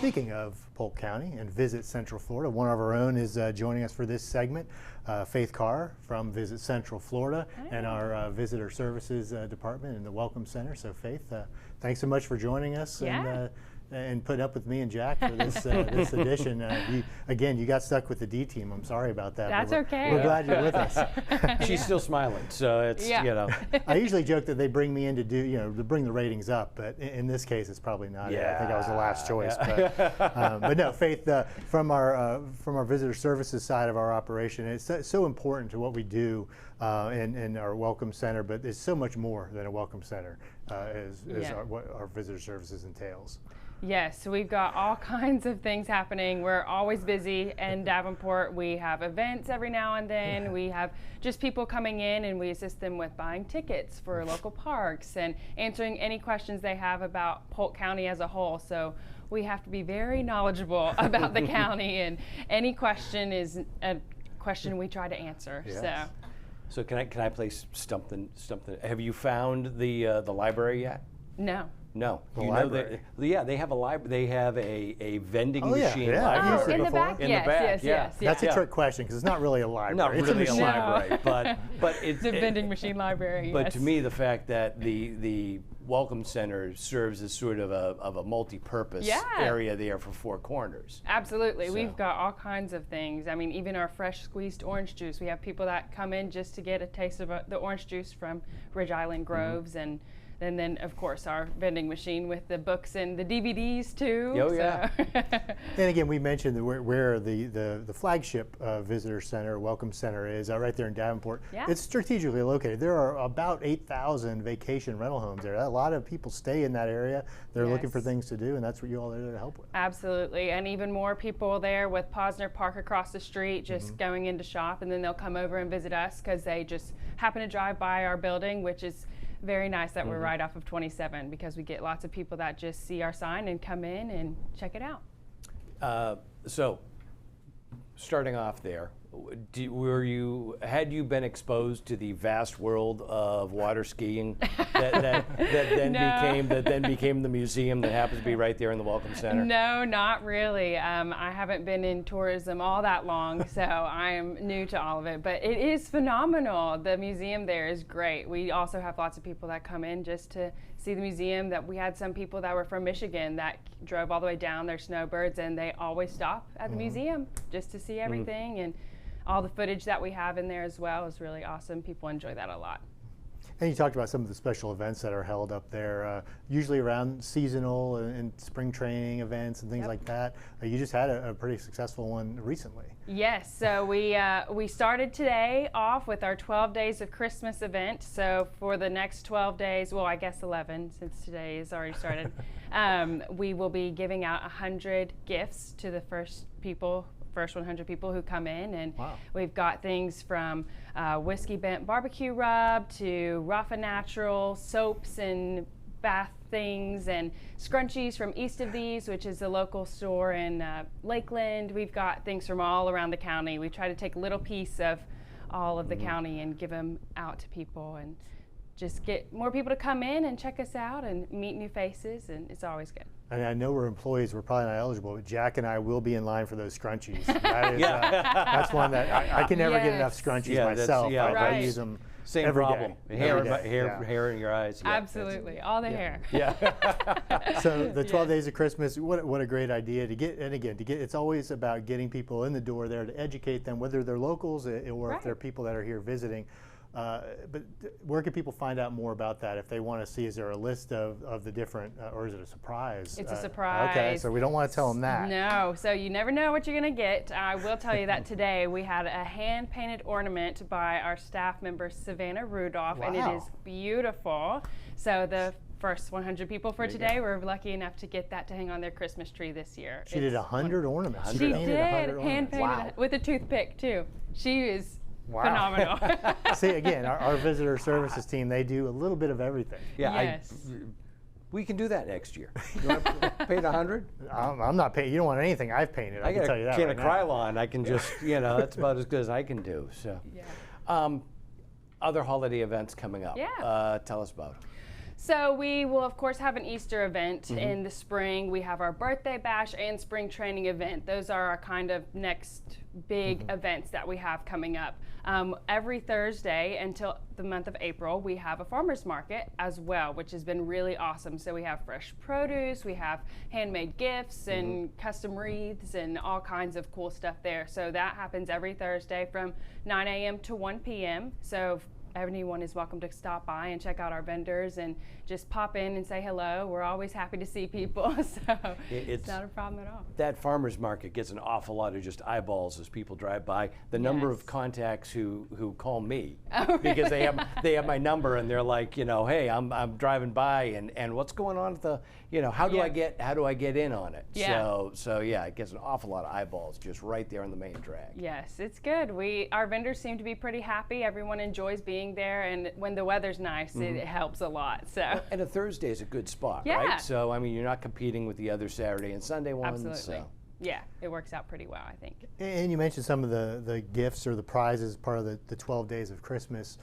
Speaking of Polk County and Visit Central Florida, one of our own is joining us for this segment, Faith Carr from Visit Central Florida and our Visitor Services Department in the Welcome Center. So Faith, thanks so much for joining us and putting up with me and Jack for this this edition. You got stuck with the D team. I'm sorry about that. That's okay. We're glad you're with us. She's still smiling, so it's you know. I usually joke that they bring me in to do to bring the ratings up, but in this case, it's probably not. I think I was the last choice. But no, Faith, from our visitor services side of our operation, it's so important to what we do in our Welcome Center, but it's so much more than a Welcome Center, what our visitor services entails. Yes, we've got all kinds of things happening. We're always busy in Davenport. We have events every now and then. We have just people coming in, and we assist them with buying tickets for local parks and answering any questions they have about Polk County as a whole. So we have to be very knowledgeable about the county, and any question is a question we try to answer. Yes. So can I play something? Have you found the library yet? No. No. The you library. know that, they have a library. They have a vending machine. I've used it in the before. back? In Yes, the back, yes, yeah. yes, That's yes. a trick question because it's not really a library. Not it's really a a machine. library, but it's The vending machine library. But yes. to me, the fact that the Welcome Center serves as sort of a multi-purpose area there for Four Corners. Absolutely. So. We've got all kinds of things. I mean, even our fresh squeezed orange juice. We have people that come in just to get a taste of the orange juice from Ridge Island Groves, and then, of course, our vending machine with the books and the DVDs, too. Oh, yeah. And again, we mentioned where the flagship visitor center, Welcome Center is, right there in Davenport. Yeah. It's strategically located. There are about 8,000 vacation rental homes there. A lot of people stay in that area. They're looking for things to do, and that's what you all are there to help with. Absolutely. And even more people there with Posner Park across the street just going in to shop, and then they'll come over and visit us because they just happen to drive by our building, which is very nice that we're right off of 27, because we get lots of people that just see our sign and come in and check it out. So, starting off there, had you been exposed to the vast world of water skiing that then became the museum that happens to be right there in the Welcome Center? No, not really. I haven't been in tourism all that long, so I am new to all of it. But it is phenomenal. The museum there is great. We also have lots of people that come in just to see the museum. That we had some people that were from Michigan that drove all the way down, their snowbirds, and they always stop at the museum just to see everything. And all the footage that we have in there as well is really awesome. People enjoy that a lot. And you talked about some of the special events that are held up there, usually around seasonal and spring training events and things like that. You just had a pretty successful one recently. Yes, so we started today off with our 12 Days of Christmas event. So for the next 12 days, well, I guess 11 since today is already started, we will be giving out 100 gifts to the first 100 people who come in, and we've got things from whiskey bent barbecue rub to Rafa Natural soaps and bath things, and scrunchies from East of These, which is a local store in Lakeland. We've got things from all around the county. We try to take a little piece of all of the county and give them out to people, and just get more people to come in and check us out and meet new faces, and it's always good. And I know we're employees, we're probably not eligible, but Jack and I will be in line for those scrunchies. That is, that's one that I can never get enough scrunchies myself. I use them Same every problem. day. Hair in your eyes. Yeah, absolutely, all the hair. So the 12 Days of Christmas, what a great idea to get. And again, it's always about getting people in the door there to educate them, whether they're locals or if they're people that are here visiting. But where can people find out more about that if they want to see? Is there a list of the different, or is it a surprise? It's a surprise. Okay, so we don't want to tell them that. No, so you never know what you're going to get. I will tell you that today we had a hand-painted ornament by our staff member, Savannah Rudolph, and it is beautiful. So the first 100 people for today were lucky enough to get that to hang on their Christmas tree this year. She did 100 ornaments. She did, hand-painted with a toothpick, too. She is phenomenal. See, again, our visitor services team, they do a little bit of everything. We can do that next year. You want to paint 100? I'm not painting. You don't want anything I've painted. I can tell you that. I got a can of Krylon. I can just, that's about as good as I can do. So, other holiday events coming up. Tell us about them. So we will, of course, have an Easter event in the spring. We have our birthday bash and spring training event. Those are our kind of next big events that we have coming up. Every Thursday until the month of April, we have a farmer's market as well, which has been really awesome. So we have fresh produce, we have handmade gifts and custom wreaths and all kinds of cool stuff there. So that happens every Thursday from 9 a.m. to 1 p.m. So anyone is welcome to stop by and check out our vendors and just pop in and say hello. We're always happy to see people, so it's not a problem at all. That farmer's market gets an awful lot of just eyeballs as people drive by. The number of contacts who call me because they have my number and they're like, you know, hey, I'm driving by and what's going on at the, you know, how do I get in on it? So yeah, it gets an awful lot of eyeballs just right there on the main drag. Yes, it's good. Our vendors seem to be pretty happy. Everyone enjoys being there, and when the weather's nice, it helps a lot. So. And a Thursday is a good spot, right? So I mean, you're not competing with the other Saturday and Sunday ones. Absolutely. So. Yeah, it works out pretty well, I think. And you mentioned some of the gifts or the prizes, part of the 12 days of Christmas.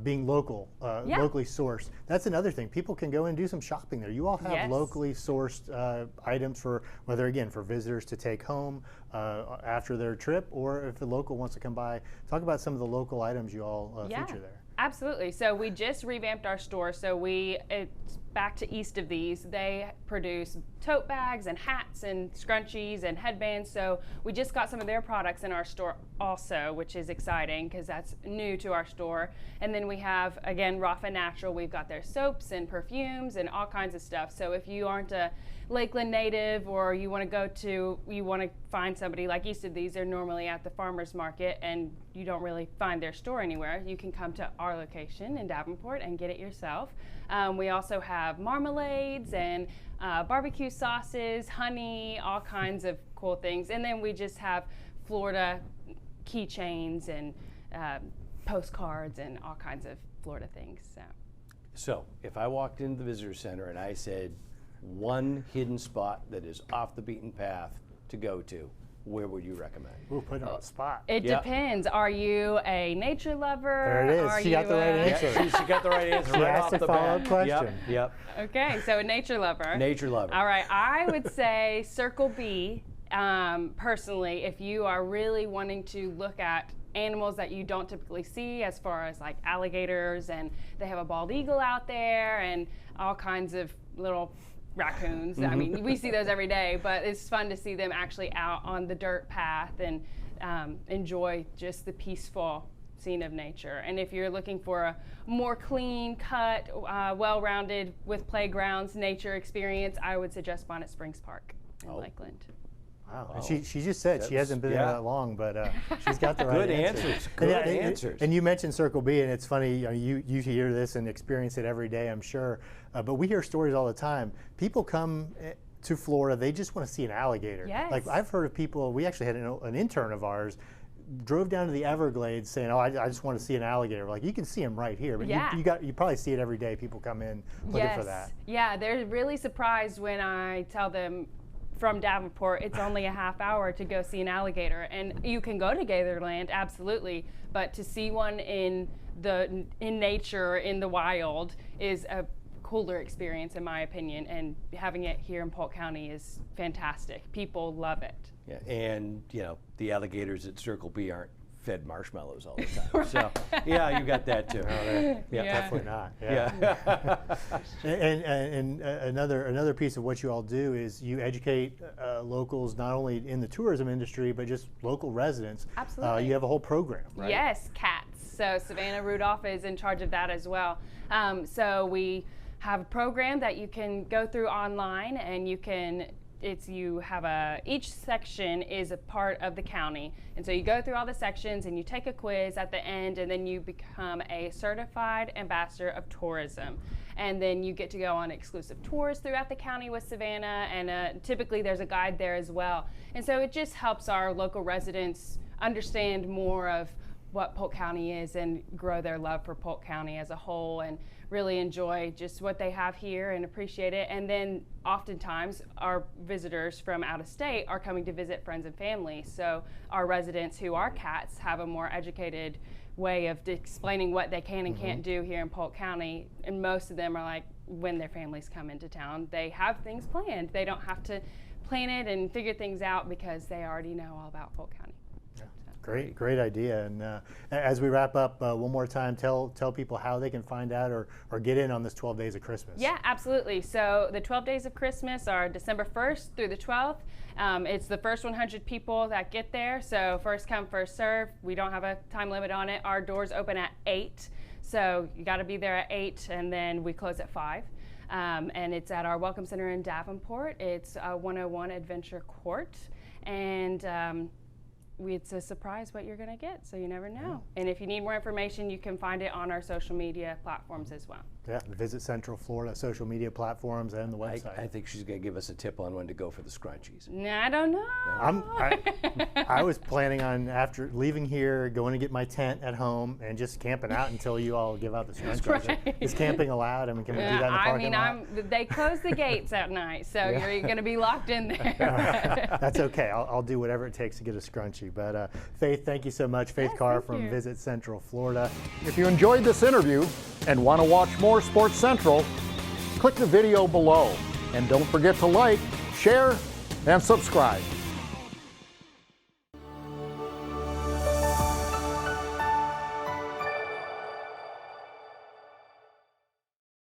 Being local, locally sourced. That's another thing. People can go and do some shopping there. You all have locally sourced items for, whether again for visitors to take home after their trip, or if the local wants to come by. Talk about some of the local items you all feature there. Absolutely. So we just revamped our store. So it's back to east of these. They produce tote bags and hats and scrunchies and headbands. So we just got some of their products in our store also, which is exciting because that's new to our store. And then we have, again, Rafa Natural. We've got their soaps and perfumes and all kinds of stuff. So if you aren't a Lakeland native, or you want to find somebody like east of these, they're normally at the farmer's market and you don't really find their store anywhere, you can come to our location in Davenport and get it yourself. We also have marmalades and barbecue sauces, honey, all kinds of cool things. And then we just have Florida keychains and postcards and all kinds of Florida things. So if I walked into the visitor center and I said, one hidden spot that is off the beaten path to go to, where would you recommend? Ooh, put it on the spot. It depends. Are you a nature lover? There it is. Are she got the right answer. She got the right answer She right asked off a the follow-up bat. question. Yep. Okay, so a nature lover. Nature lover. All right, I would say Circle B, personally, if you are really wanting to look at animals that you don't typically see, as far as like alligators, and they have a bald eagle out there and all kinds of little raccoons. I mean, we see those every day, but it's fun to see them actually out on the dirt path and enjoy just the peaceful scene of nature. And if you're looking for a more clean cut, well-rounded with playgrounds nature experience, I would suggest Bonnet Springs Park in Lakeland. Wow. And she just said she hasn't been there that long, but she's got the right Good answers. Good answers. And you mentioned Circle B, and it's funny, you hear this and experience it every day, I'm sure, but we hear stories all the time. People come to Florida, they just want to see an alligator. Yes. Like I've heard of people, we actually had an intern of ours, drove down to the Everglades saying, oh, I just want to see an alligator. Like, you can see them right here, but you probably see it every day. People come in looking for that. Yeah, they're really surprised when I tell them from Davenport, it's only a half hour to go see an alligator. And you can go to Gatherland, absolutely, but to see one in nature, in the wild, is a cooler experience in my opinion, and having it here in Polk County is fantastic. People love it. Yeah, and you know, the alligators at Circle B aren't fed marshmallows all the time. So yeah, you got that too. Definitely not. Yeah. and another piece of what you all do is you educate locals, not only in the tourism industry, but just local residents. Absolutely. You have a whole program, right? Yes, cats. So Savannah Rudolph is in charge of that as well. So we have a program that you can go through online, and each section is a part of the county, and so you go through all the sections and you take a quiz at the end, and then you become a certified ambassador of tourism, and then you get to go on exclusive tours throughout the county with Savannah, and typically there's a guide there as well. And so it just helps our local residents understand more of what Polk County is and grow their love for Polk County as a whole, and really enjoy just what they have here and appreciate it. And then oftentimes our visitors from out of state are coming to visit friends and family. So our residents who are cats have a more educated way of explaining what they can and can't do here in Polk County. And most of them are like, when their families come into town. They have things planned. They don't have to plan it and figure things out because they already know all about Polk County. Great idea. And as we wrap up, one more time, tell people how they can find out or get in on this 12 Days of Christmas. Yeah, absolutely. So the 12 Days of Christmas are December 1st through the 12th. It's the first 100 people that get there. So first come, first serve. We don't have a time limit on it. Our doors open at 8. So you got to be there at 8, and then we close at 5. And it's at our Welcome Center in Davenport. It's 101 Adventure Court. And it's a surprise what you're going to get, so you never know. And if you need more information, you can find it on our social media platforms as well. Yeah, Visit Central Florida social media platforms and the website. I think she's going to give us a tip on when to go for the scrunchies. I don't know. I was planning on, after leaving here, going to get my tent at home and just camping out until you all give out the scrunchies. Right. Is camping allowed? I mean, can we do that in the parking lot? They close the gates at night, so you're going to be locked in there. That's okay. I'll do whatever it takes to get a scrunchie. But Faith, thank you so much. Faith Carr from Visit Central Florida. If you enjoyed this interview and want to watch more Sports Central, click the video below. And don't forget to like, share, and subscribe.